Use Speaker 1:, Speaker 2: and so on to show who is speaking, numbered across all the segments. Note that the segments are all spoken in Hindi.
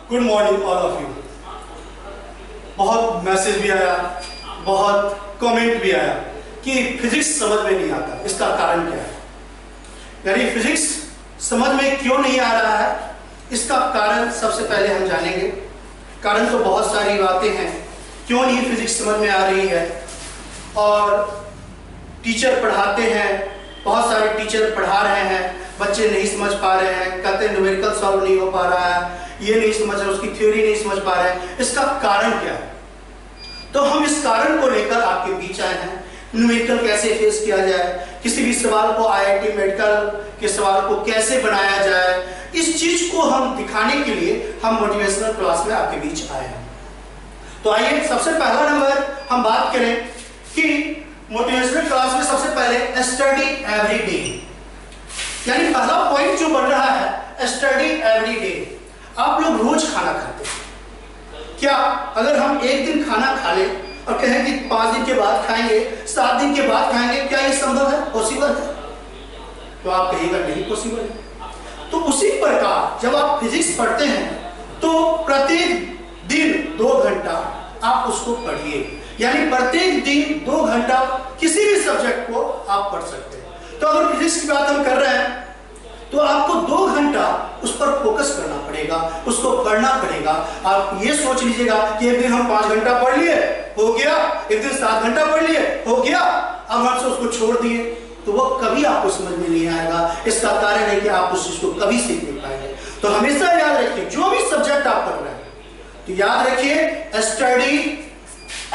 Speaker 1: Good morning all of you. बहुत मैसेज भी आया, बहुत कमेंट भी आया कि फिजिक्स समझ में नहीं आता, इसका कारण क्या है। यानी फिजिक्स समझ में क्यों नहीं आ रहा है, इसका कारण सबसे पहले हम जानेंगे। कारण तो बहुत सारी बातें हैं क्यों नहीं फिजिक्स समझ में आ रही है। और टीचर पढ़ाते हैं, बहुत सारे टीचर पढ़ा रहे हैं, बच्चे नहीं समझ पा रहे हैं, कहते हैं न्यूमेरिकल सॉल्व नहीं हो पा रहा है, ये नहीं समझ रहे, उसकी थ्योरी नहीं समझ पा रहे हैं। इसका कारण क्या है? तो हम इस कारण को लेकर आपके बीच आए हैं। न्यूमेरिकल कैसे फेस किया जाए, किसी भी सवाल को आईआईटी मेडिकल के सवाल को कैसे बनाया जाए, इस चीज को हम दिखाने के लिए हम मोटिवेशनल क्लास में आपके बीच आए हैं। तो आइए सबसे पहला नंबर हम बात करें कि मोटिवेशनल क्लास में सबसे पहले स्टडी एवरी डे, यानी पहला पॉइंट जो बन रहा है स्टडी एवरी डे। आप लोग रोज खाना खाते हैं क्या? अगर हम एक दिन खाना खा लें और कहें कि 5 दिन के बाद खाएंगे, 7 दिन के बाद खाएंगे, क्या ये संभव है, पॉसिबल है? तो आप कहिएगा नहीं पॉसिबल है। तो उसी प्रकार जब आप फिजिक्स पढ़ते हैं तो प्रत्येक दिन 2 घंटा आप उसको पढ़िए, यानी प्रत्येक दिन 2 घंटा किसी भी सब्जेक्ट को आप पढ़ सकते हैं। तो अगर फिजिक्स की बात हम कर रहे हैं तो आपको 2 घंटा उस पर फोकस करना पड़ेगा, उसको पढ़ना पड़ेगा। आप ये सोच लीजिएगा कि एक दिन हम 5 घंटा पढ़ लिए, हो गया, एक दिन 7 घंटा पढ़ लिए, हो गया, अब हमसे उसको छोड़ दिए, तो वो कभी आपको समझ में नहीं आएगा। इसका कारण है कि आप उस चीज को कभी सीख नहीं पाएंगे। तो हमेशा याद रखिए, जो भी सब्जेक्ट आप पढ़ रहे हैं तो याद रखिए स्टडी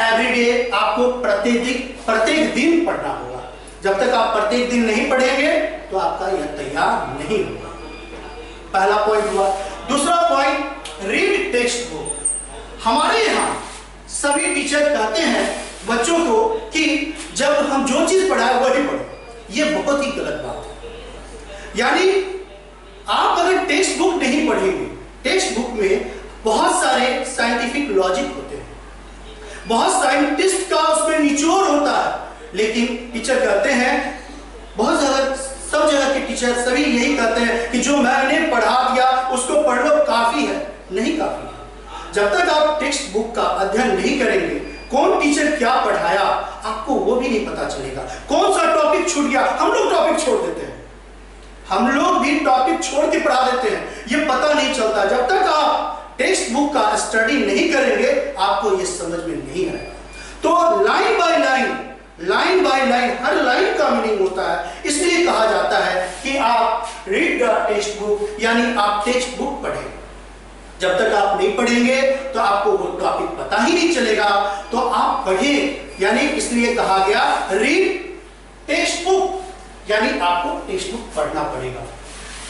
Speaker 1: एवरीडे, आपको प्रत्येक दिन पढ़ना होगा। जब तक आप प्रत्येक दिन नहीं पढ़ेंगे तो आपका यह तैयार नहीं होगा। पहला पॉइंट हुआ। दूसरा पॉइंट, रीड टेक्स्ट बुक। हमारे यहाँ सभी टीचर कहते हैं बच्चों को कि जब हम जो चीज पढ़ाए वही पढ़ो। ये बहुत ही गलत बात है। यानी आप अगर टेक्स्ट बुक नहीं पढ़ेंगे, टेक्स्ट बुक में बहुत सारे साइंटिफिक लॉजिक होते हैं, बहुत साइंटिस्ट का उसमें निचोड़ होता है, लेकिन टीचर कहते हैं, बहुत जगह सब जगह के टीचर सभी यही कहते हैं कि जो मैंने पढ़ा दिया उसको पढ़ लो, काफी है। नहीं काफी है। जब तक आप टेक्स्ट बुक का अध्ययन नहीं करेंगे, कौन टीचर क्या पढ़ाया आपको वो भी नहीं पता चलेगा। कौन सा टॉपिक छूट गया, हम लोग टॉपिक छोड़ देते हैं, हम लोग भी टॉपिक छोड़ के पढ़ा देते हैं, ये पता नहीं चलता। जब तक आप टेक्स्ट बुक का स्टडी नहीं करेंगे आपको ये समझ में नहीं आएगा। तो line by line her line का मीनिंग होता है। इसलिए कहा जाता है कि आप रीड द टेक्स्ट बुक, यानी आप टेक्स्ट बुक पढ़ें। जब तक आप नहीं पढ़ेंगे तो आपको वो टॉपिक पता ही नहीं चलेगा। तो आप पढ़ें, यानी इसलिए कहा गया रीड टेक्स्ट बुक, यानी आपको टेक्स्ट बुक पढ़ना पड़ेगा।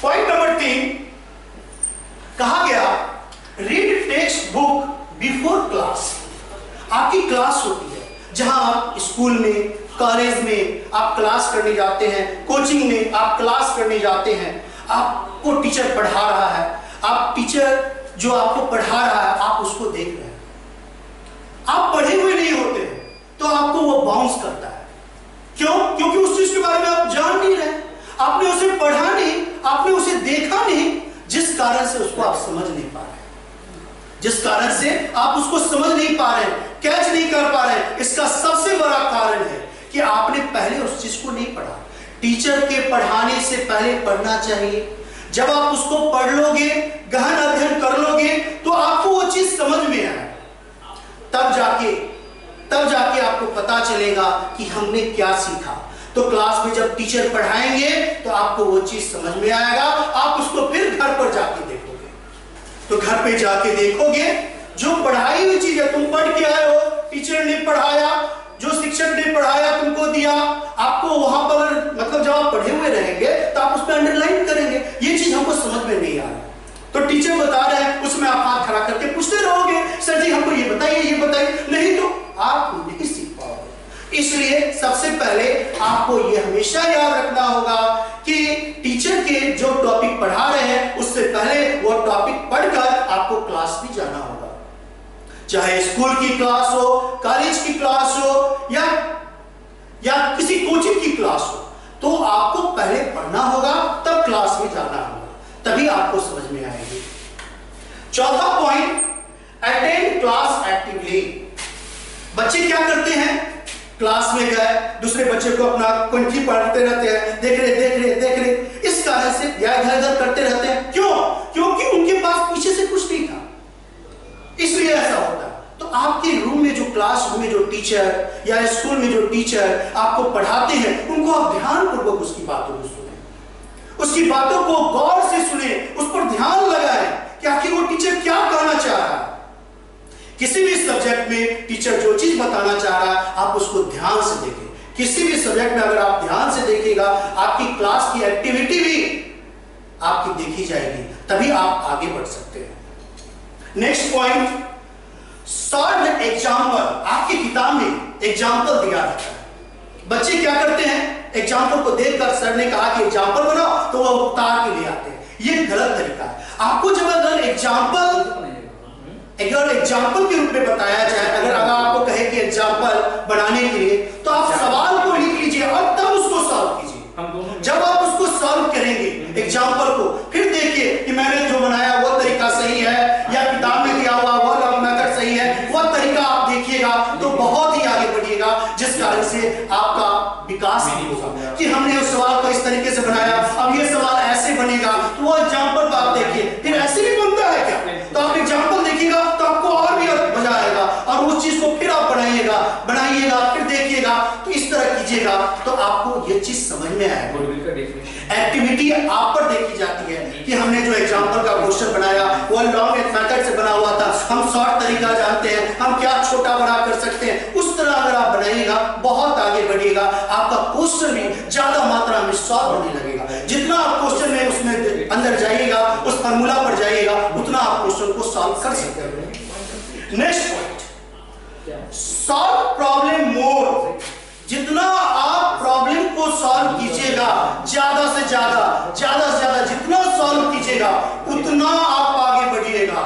Speaker 1: पॉइंट नंबर 3 कहा गया read text book before class. आपकी क्लास होती है, जहां आप स्कूल में, कॉलेज में आप क्लास करने जाते हैं, कोचिंग में आप क्लास करने जाते हैं, आपको टीचर पढ़ा रहा है, आप टीचर जो आपको पढ़ा रहा है आप उसको देख रहे हैं, आप पढ़े हुए नहीं होते हैं तो आपको वो बाउंस करता है। क्यों? क्योंकि उस चीज के बारे में आप जान नहीं रहे, आपने उसे पढ़ा नहीं, आपने उसे देखा नहीं, जिस कारण से उसको आप समझ नहीं पा रहे, जिस कारण से आप उसको समझ नहीं पा रहे, कैच नहीं कर पा रहे। इसका सबसे बड़ा कारण है कि आपने पहले उस चीज को नहीं पढ़ा। टीचर के पढ़ाने से पहले पढ़ना चाहिए। जब आप उसको पढ़ लोगे, गहन अध्ययन कर लोगे, तो आपको वो चीज समझ में आए, तब जाके आपको पता चलेगा कि हमने क्या सीखा। तो क्लास में जब टीचर पढ़ाएंगे तो आपको वो चीज समझ में आएगा, आप उसको फिर घर पर जाके देखोगे। तो घर पे जाके देखोगे जो पढ़ाई हुई चीज है, तुम पढ़ के आए हो, टीचर ने पढ़ाया, जो शिक्षक ने पढ़ाया तुमको दिया, आपको वहां पर मतलब जब आप पढ़े हुए रहेंगे तो आप उस पर अंडरलाइन करेंगे, ये चीज हमको समझ में नहीं आ रहा। तो टीचर बता रहे हैं, उसमें आप हाथ खड़ा करके पूछते रहोगे, सर जी हमको ये बताइए, नहीं तो आप नहीं सीख पाओगे। इसलिए सबसे पहले आपको ये हमेशा याद रखना होगा कि टीचर के जो टॉपिक पढ़ा रहे हैं उससे पहले वो टॉपिक पढ़कर आपको क्लास भी जाना होगा, चाहे स्कूल की क्लास हो, कॉलेज की क्लास हो या किसी कोचिंग की क्लास हो। तो आपको पहले पढ़ना होगा, तब क्लास में जाना होगा, तभी आपको समझ में आएगी। चौथा पॉइंट, अटेंड क्लास एक्टिवली। बच्चे क्या करते हैं, क्लास में गए, दूसरे बच्चे को अपना कुंठी पढ़ते रहते हैं, देख रहे, इस कारण से या इधर करते रहते हैं। क्यों? क्योंकि उनके पास पीछे से कुछ नहीं था, इसलिए ऐसा होता है। तो आपके रूम में जो क्लासरूम में जो टीचर या स्कूल में जो टीचर आपको पढ़ाते हैं, उनको आप ध्यानपूर्वक उसकी बातों को सुने, उसकी बातों को गौर से सुने, उस पर ध्यान लगाएं कि आखिर वो टीचर क्या कहना चाह रहा है। किसी भी सब्जेक्ट में टीचर जो चीज बताना चाह रहा है, आप उसको ध्यान से देखें। किसी भी सब्जेक्ट में अगर आप ध्यान से देखिएगा, आपकी क्लास की एक्टिविटी भी आपकी देखी जाएगी, तभी आप आगे बढ़ सकते हैं। Next point, solve example. आपकी किताब में एग्जाम्पल दिया रहता है। बच्चे क्या करते हैं, एग्जाम्पल को देखकर सर ने कहा कि एग्जाम्पल बनाओ, तो वो उतार के ले आते हैं। ये गलत तरीका है। आपको जब अगर एग्जाम्पल के रूप में बताया जाए, अगर आपको कहे कि एग्जाम्पल बनाने के लिए, तो आप सवाल को लिख लीजिए और तब उसको सॉल्व कीजिए। जब आप उसको सॉल्व करेंगे एग्जाम्पल को, फिर देखिए कि मैंने जो बनाया वो तरीका सही है या किताब में दिया हुआ वो मेथड सही है, वो तरीका आप देखिएगा तो बहुत ही आगे बढ़िएगा, जिस कारण से आपका विकास नहीं होगा कि हमने उस सवाल को इस तरीके से बनाया, अब ये सवाल ऐसे बनेगा, तो वो एग्जाम्पल आप देखिए, फिर ऐसे भी बनता है क्या? तो आप एग्जाम्पल देखिएगा तो आपको और भी मजा आएगा और उस चीज को फिर आप बनाइएगा, फिर देखिएगा, तो इस तरह कीजिएगा तो आपको ये चीज समझ में आएगा। एक्टिविटी आप पर देखी जाती है कि हमने जो एग्जाम्पल का क्वेश्चन बनाया वो लॉन्ग मेथड से बना हुआ था, हम शॉर्ट तरीका जानते हैं, हम क्या छोटा बड़ा कर सकते हैं, उस तरह अगर आप बनाइएगा बहुत आगे बढ़िएगा। आपका क्वेश्चन भी ज्यादा मात्रा में सॉल्व होने लगेगा। जितना आप क्वेश्चन में उसमें अंदर जाइएगा, उस फार्मूला पर जाइएगा, उतना आप क्वेश्चन को सॉल्व कर सकते हैं। नेक्स्ट पॉइंट, सॉल्व प्रॉब्लम मोर। जितना आप प्रॉब्लम को सॉल्व कीजिएगा, ज्यादा से ज्यादा जितना सॉल्व कीजिएगा उतना आप आगे बढ़िएगा।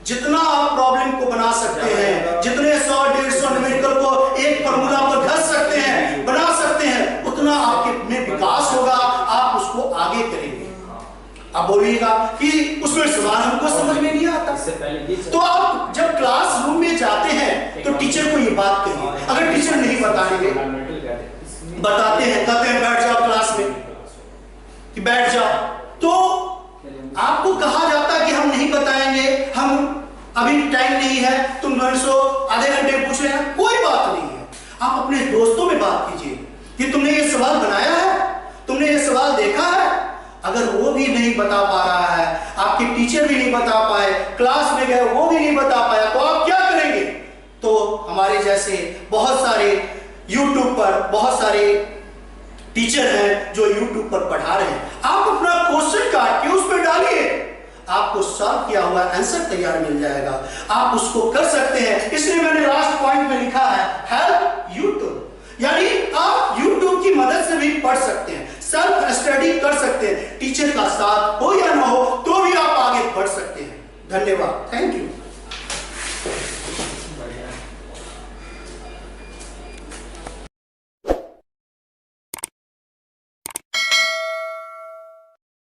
Speaker 1: जितना आप प्रॉब्लम को बना सकते हैं, जितने 100-150 न्यूमेरिकल को एक फार्मूला पर घस सकते हैं, बना सकते हैं, उतना आपके में विकास होगा, आप उसको आगे करेंगे। आप बोलिएगा कि उसमें सवाल हमको समझ में नहीं आता, तो आप जब क्लासरूम में जाते हैं तो टीचर को ये बात कहिए। अगर टीचर नहीं बताएंगे, बताते हैं, कहते हैं बैठ जाओ क्लास में, कि बैठ जाओ, तो आपको कहा जाता है कि हम नहीं बताएंगे, हम अभी टाइम नहीं है, तुम आधे घंटे पूछ रहे हैं, कोई बात नहीं है। आप अपने दोस्तों में बात कीजिए कि तुमने ये सवाल बनाया है, तुमने ये सवाल देखा है। अगर वो भी नहीं बता पा रहा है, आपके टीचर भी नहीं बता पाए, क्लास में गए वो भी नहीं बता पाया, तो आप क्या करेंगे? तो हमारे जैसे बहुत सारे YouTube पर बहुत सारे टीचर हैं जो YouTube पर पढ़ा रहे हैं, आप अपना क्वेश्चन काट के उसमें डालिए, आपको सॉल्व किया हुआ आंसर तैयार मिल जाएगा, आप उसको कर सकते हैं। इसलिए मैंने लास्ट पॉइंट में लिखा है हेल्प यूट्यूब, यानी आप YouTube की मदद से भी पढ़ सकते हैं, सेल्फ स्टडी कर सकते हैं, टीचर का साथ हो या ना हो तो भी आप आगे बढ़ सकते हैं। धन्यवाद, थैंक यू।